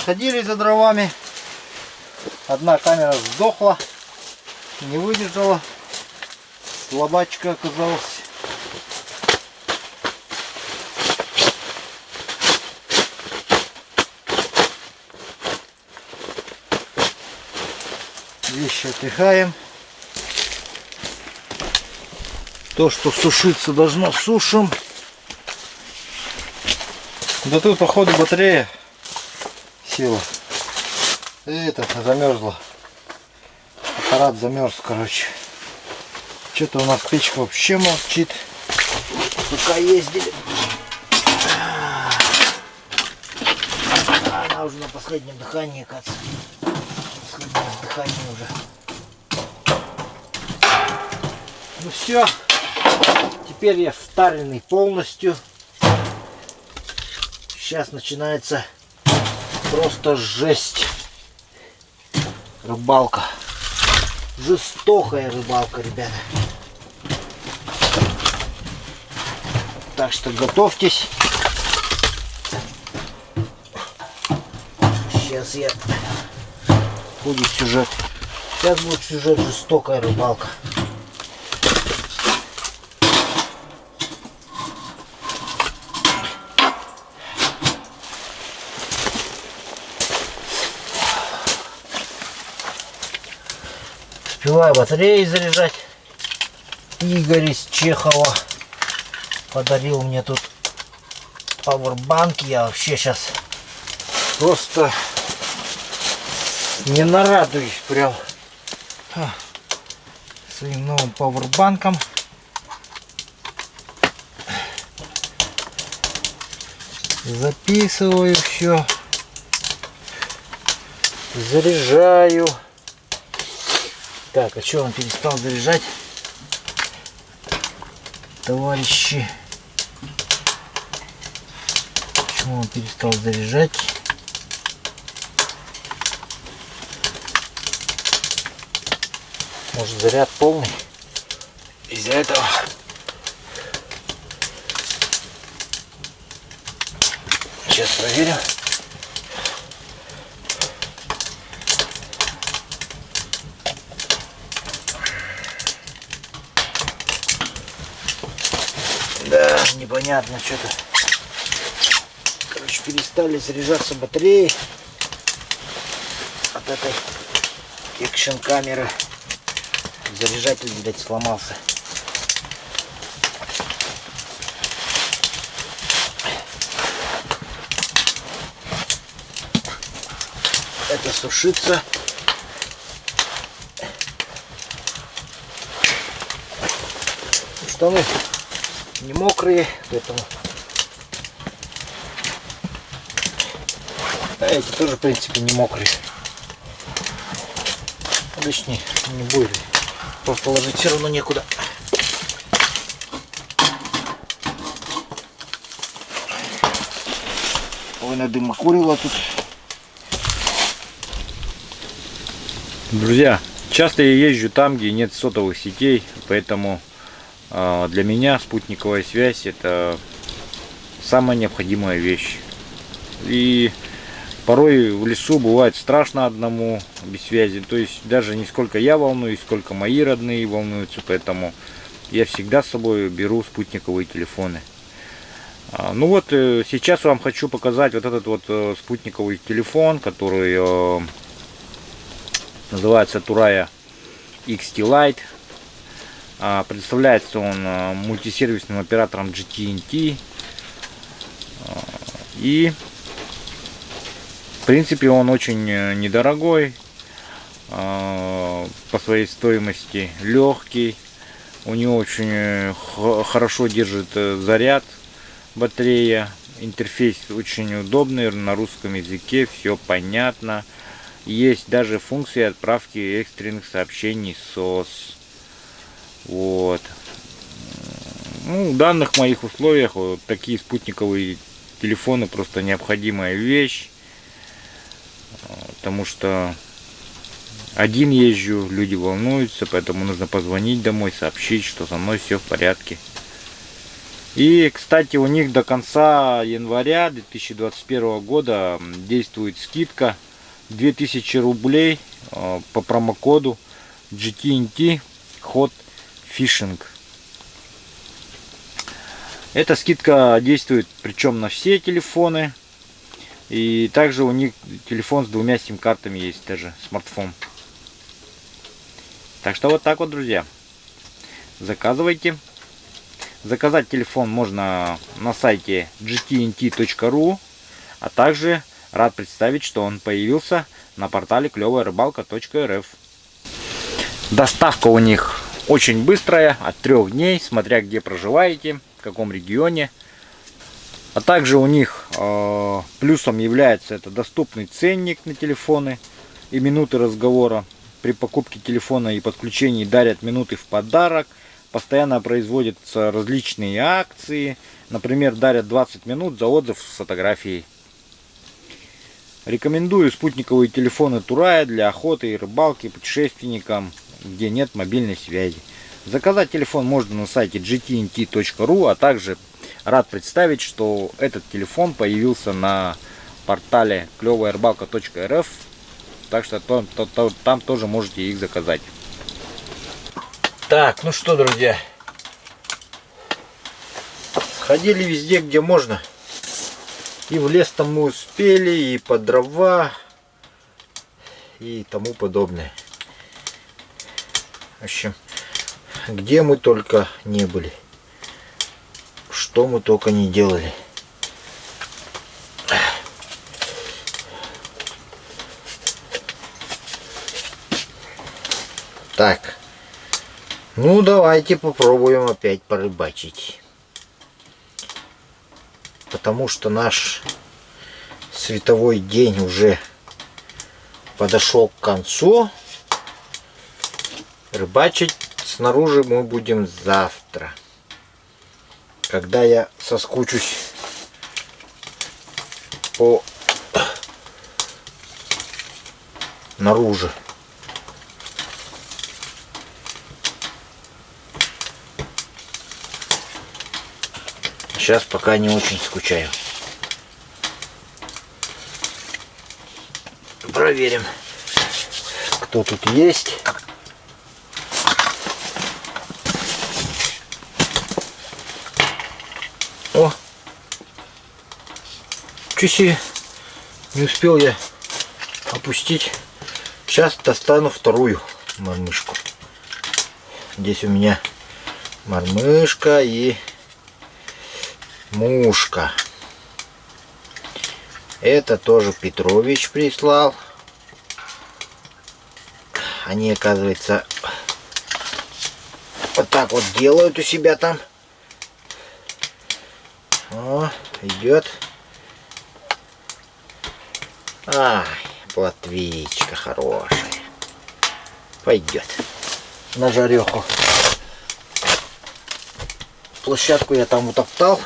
сходили за дровами. Одна камера сдохла, не выдержала. Слабачка оказалась. Вещи отряхаем. То, что сушиться должно, сушим. Да тут, походу, батарея села. Это замерзла. Аппарат замерз, короче. Что-то у нас печка вообще молчит. Пока ездили. Она уже на последнем дыхании, кажется. Последнее дыхание уже. Ну все. Теперь я вставленный полностью. Сейчас начинается просто жесть. Рыбалка. Жестокая рыбалка, ребята. Так что готовьтесь. Сейчас будет сюжет. Сейчас будет сюжет жестокая рыбалка. Успеваю батареи заряжать. Игорь из Чехова подарил мне тут пауэрбанк. Я вообще сейчас просто не нарадуюсь прям своим новым пауэрбанком. Записываю все, заряжаю. Так, а что он перестал заряжать, товарищи? Почему он перестал заряжать? Может, заряд полный? Из-за этого. Сейчас проверим. Да, непонятно что-то. Короче, перестали заряжаться батареи от этой экшн камеры. Заряжатель, видать, сломался. Это сушится. Штаны не мокрые, поэтому эти тоже, в принципе, не мокрые. Лишние не будет. Просто положить все равно некуда. Ой, на дымокурила тут. Друзья, часто я езжу там, где нет сотовых сетей, поэтому для меня спутниковая связь — это самая необходимая вещь. И порой в лесу бывает страшно одному без связи. То есть даже не сколько я волнуюсь, сколько мои родные волнуются. Поэтому я всегда с собой беру спутниковые телефоны. Ну вот, сейчас вам хочу показать вот этот вот спутниковый телефон, который называется Turaya XT Lite. Представляется он мультисервисным оператором GT&T. И в принципе он очень недорогой по своей стоимости, легкий. У него очень хорошо держит заряд батарея. Интерфейс очень удобный, на русском языке, все понятно. Есть даже функция отправки экстренных сообщений SOS. Вот. Ну, в данных моих условиях вот такие спутниковые телефоны просто необходимая вещь. Потому что один езжу, люди волнуются, поэтому нужно позвонить домой, сообщить, что со мной все в порядке. И, кстати, у них до конца января 2021 года действует скидка 2000 рублей по промокоду GTNT Hot Fishing. Эта скидка действует причем на все телефоны. И также у них телефон с 2 сим-картами есть, даже смартфон. Так что вот так вот, друзья. Заказывайте. Заказать телефон можно на сайте gtnt.ru. А также рад представить, что он появился на портале клевая-рыбалка.рф. Доставка у них очень быстрая, от 3 дней, смотря где проживаете, в каком регионе. А также у них плюсом является это доступный ценник на телефоны и минуты разговора. При покупке телефона и подключении дарят минуты в подарок. Постоянно производятся различные акции. Например, дарят 20 минут за отзыв с фотографией. Рекомендую спутниковые телефоны Турая для охоты и рыбалки путешественникам, где нет мобильной связи. Заказать телефон можно на сайте gtnt.ru, а также рад представить, что этот телефон появился на портале клевая-рыбалка.рф, так что там тоже можете их заказать. Так, ну что, друзья, ходили везде, где можно. И в лес там мы успели, и по дрова, и тому подобное. В общем, где мы только не были. Что мы только не делали. Так. Ну, давайте попробуем опять порыбачить. Потому что наш световой день уже подошел к концу. Рыбачить снаружи мы будем завтра. Когда я соскучусь по наружу. Сейчас пока не очень скучаю. Проверим, кто тут есть. О! Чуть не успел я опустить. Сейчас достану вторую мормышку. Здесь у меня мормышка и мушка. Это тоже Петрович прислал. Они, оказывается, вот так вот делают у себя там. О, идет. Ай, плотвичка хорошая. Пойдет на жареху. Площадку я там утоптал.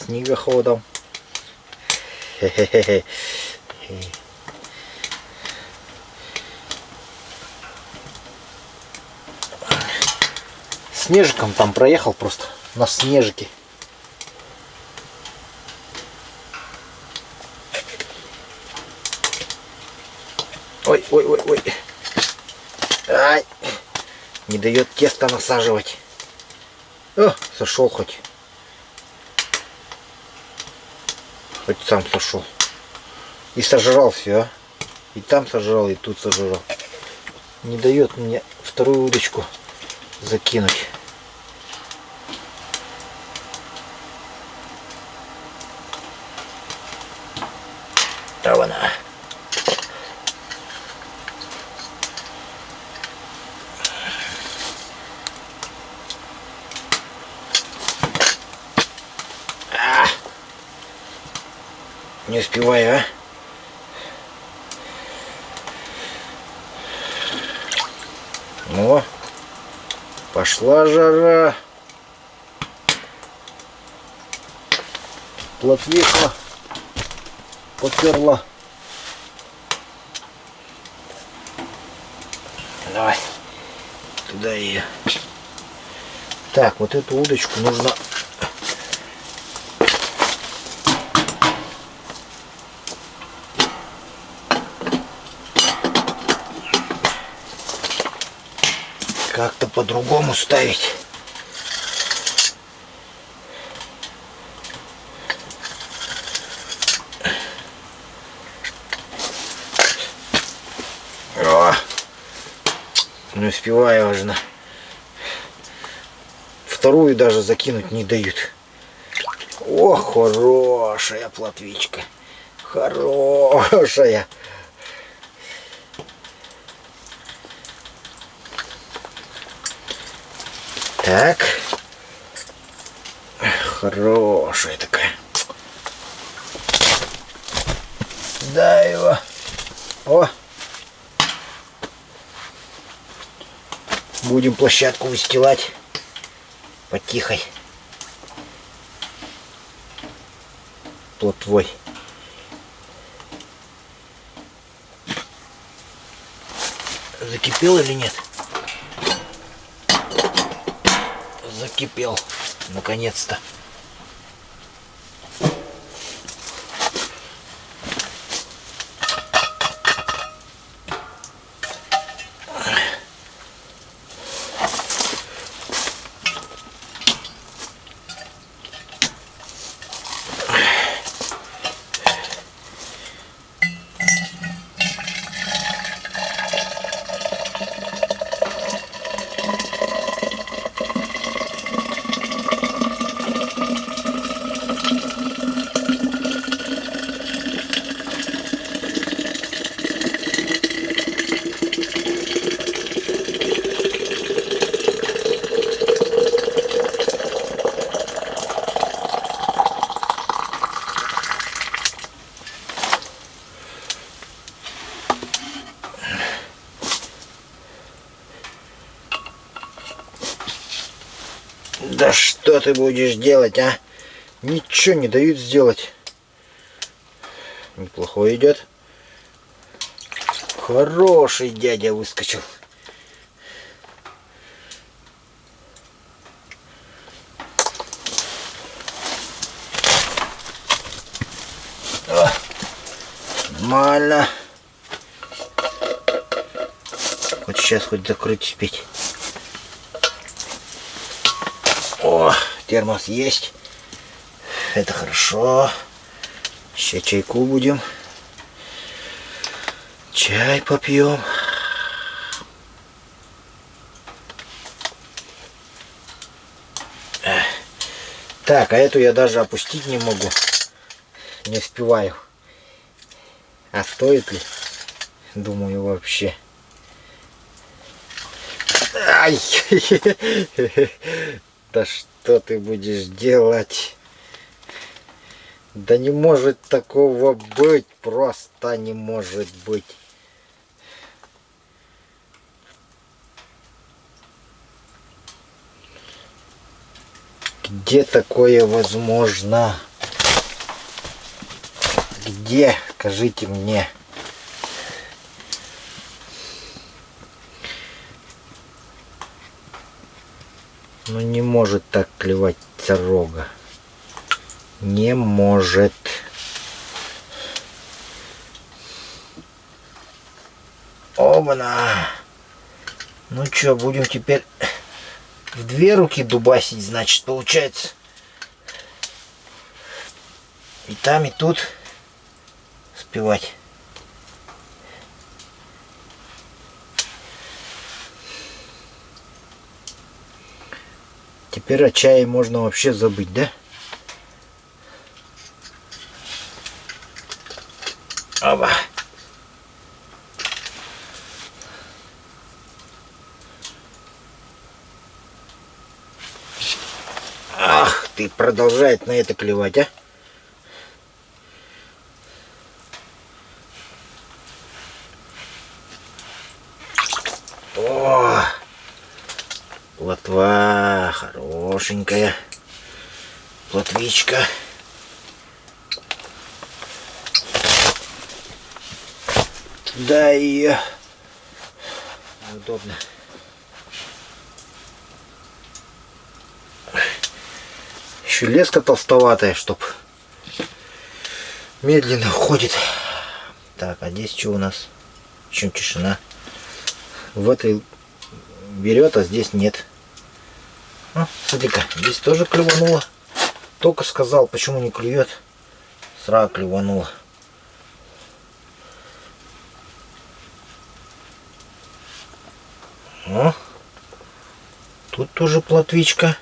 Снегоходом. Хе-хе-хе. Снежиком там проехал просто на снежике. Ой, ой, ой, ой. Ай, не дает тесто насаживать. О, сошел хоть. Хоть сам сошел. И сожрал все. И там сожрал, и тут сожрал. Не дает мне вторую удочку закинуть. А вон она. Не успеваю, а? Ну, пошла жара. Плотвиха поперла. Давай. Сюда ее. Так, вот эту удочку нужно... как-то по-другому ставить. О, не успеваю важно. Вторую даже закинуть не дают. О, хорошая плотвичка. Хорошая. Так. Хорошая такая. Да его. О. Будем площадку выстилать потихой плотвой. Закипел или нет? Закипел, наконец-то. Да что ты будешь делать, а? Ничего не дают сделать. Неплохой идет. Хороший дядя выскочил. О, нормально. Хоть сейчас хоть закрыть успеть. О, термос есть. Это хорошо. Сейчас чайку будем. Чай попьем. Так, а эту я даже опустить не могу. Не успеваю. А стоит ли? Думаю, вообще. Ай! Да что ты будешь делать? Да не может такого быть. Просто не может быть. Где такое возможно? Где? Скажите мне. Ну не может так клевать рога. Не может. Оба-на! Ну что, будем теперь в две руки дубасить, значит, получается. И там, и тут спевать. Теперь о чае можно вообще забыть, да? Оба. Ах, ты продолжает на это клевать, а? О, плотва хорошенькая. Плотвичка. Да, ее удобно. еще леска толстоватая, чтоб медленно входит. Так, а здесь что у нас? Чем тишина? В этой берет, а здесь нет. Смотри-ка, здесь тоже клевануло. Только сказал, почему не клюет. Сразу клевануло. О, тут тоже плотвичка.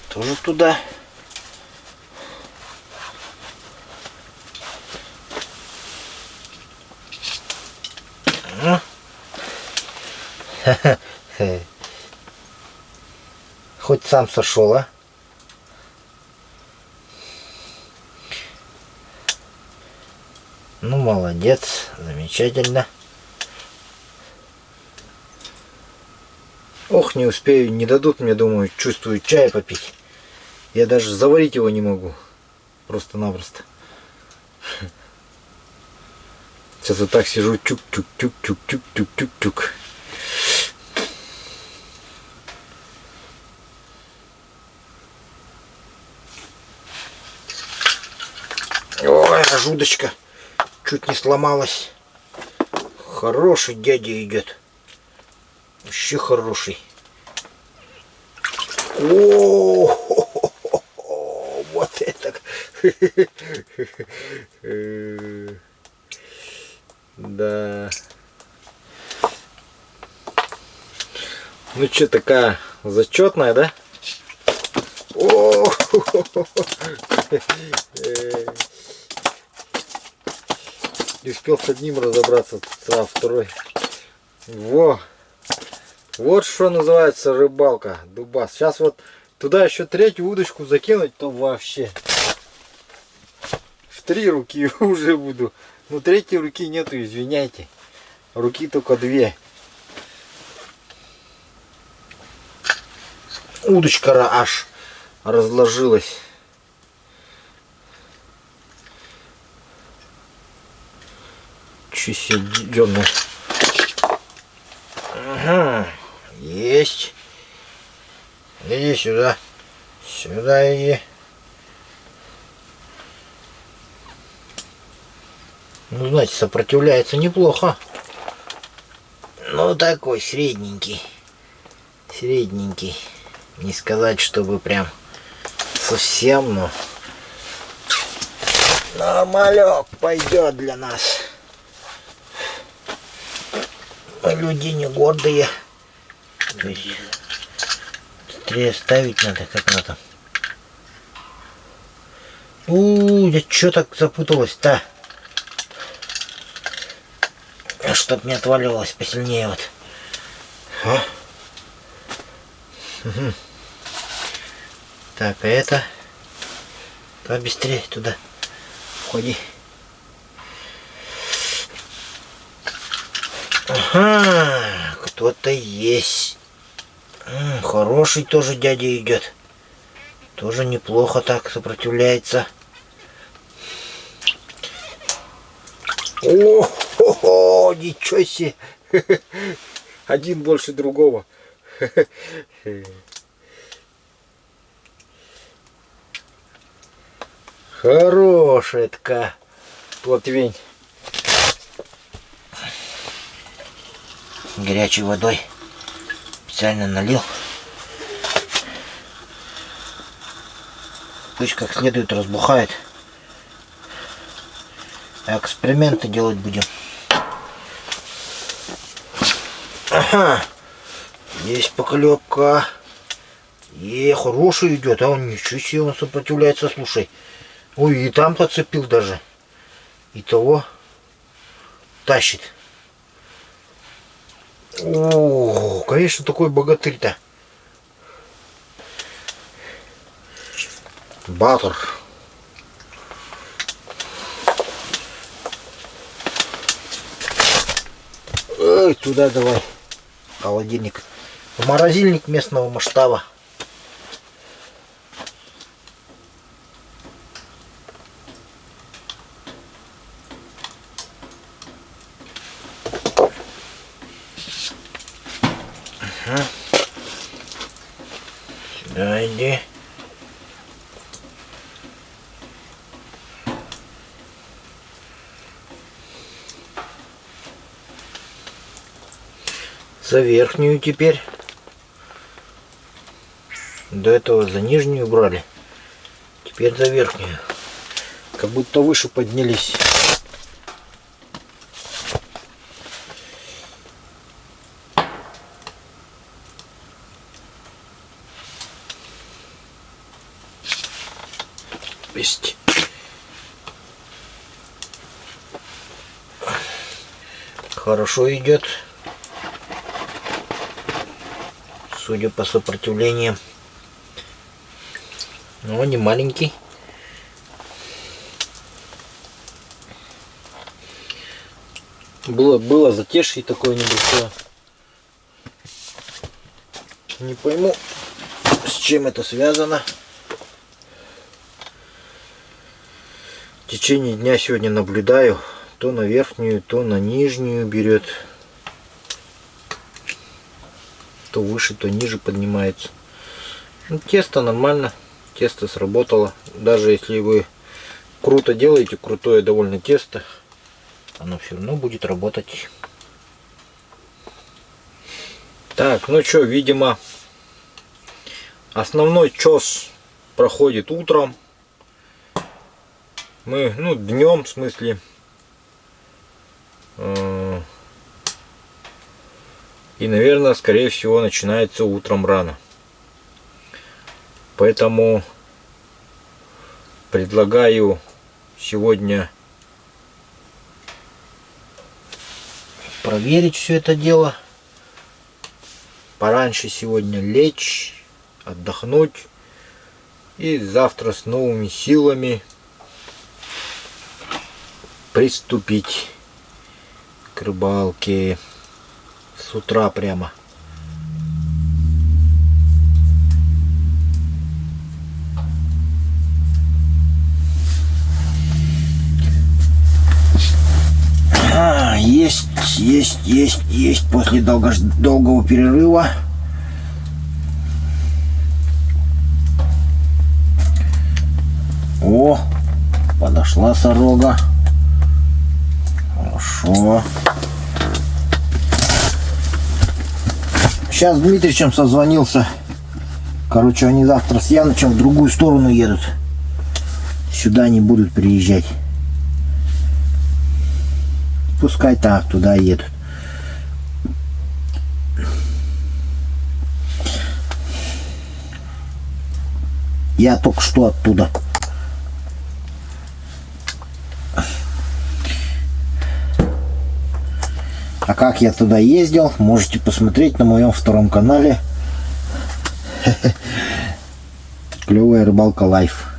Тоже туда. Хоть сам сошел, а? Ну, молодец, замечательно. Ох, не успею, не дадут мне, думаю, чувствую, чай попить. Я даже заварить его не могу. Просто-напросто. Сейчас вот так сижу, чук-чук-чук-чук-чук-чук-чук-чук. Ой, аж удочка чуть не сломалась. Хороший дядя идет. Вообще хороший. О, вот это. Да. Ну что, такая зачетная, да? О, не успел с одним разобраться, сразу второй. Во! Вот что называется рыбалка, дубас. Сейчас вот туда еще третью удочку закинуть, то вообще в 3 руки уже буду. Ну, третьей руки нету, извиняйте. Руки только 2. Удочка аж разложилась. Че себе дёрнул. Ага, есть. Иди сюда. Сюда иди. Ну, знаете, сопротивляется неплохо. Ну, такой средненький. Средненький. Не сказать, чтобы прям совсем, но нормалек пойдет для нас. Мы люди не гордые. То есть быстрее ставить надо, как надо. Я что так запуталась-то? Чтоб не отваливалось посильнее вот. Угу. Так, а это побыстрее туда входи. Ага, кто-то есть. Хороший тоже дядя идет. Тоже неплохо так сопротивляется. О, ничего себе. Один больше другого. Хорошая такая плотвень. Горячей водой специально налил. Пусть как следует разбухает. Эксперименты делать будем. Ага. Есть поклепка. Хороший идет. А он ничего себе, он сопротивляется, слушай. Ой, и там подцепил даже. И того тащит. О, конечно, такой богатырь-то. Батор. Ой, туда давай. Холодильник. В морозильник местного масштаба. Смотри. За верхнюю теперь. До этого за нижнюю брали. Теперь за верхнюю. Как будто выше поднялись. Есть. Хорошо идет. Судя по сопротивлению. Но не маленький. Было затишье такое небольшое. Не пойму, с чем это связано. В течение дня сегодня наблюдаю. То на верхнюю, то на нижнюю берет. То выше, то ниже поднимается. Ну, тесто нормально. Тесто сработало. Даже если вы круто делаете, крутое довольно тесто, оно все равно будет работать. Так, ну что, видимо, основной час проходит утром. Мы, ну, днем, в смысле. И, наверное, скорее всего, начинается утром рано. Поэтому предлагаю сегодня проверить все это дело. Пораньше сегодня лечь, отдохнуть. И завтра с новыми силами приступить к рыбалке с утра прямо. Есть после долгого перерыва. О, подошла сорога. Хорошо. Сейчас с Дмитричем созвонился. Короче, они завтра с Янычем в другую сторону едут. Сюда не будут приезжать. Пускай так, туда едут. Я только что оттуда. А как я туда ездил, можете посмотреть на моем втором канале. Клевая рыбалка лайф.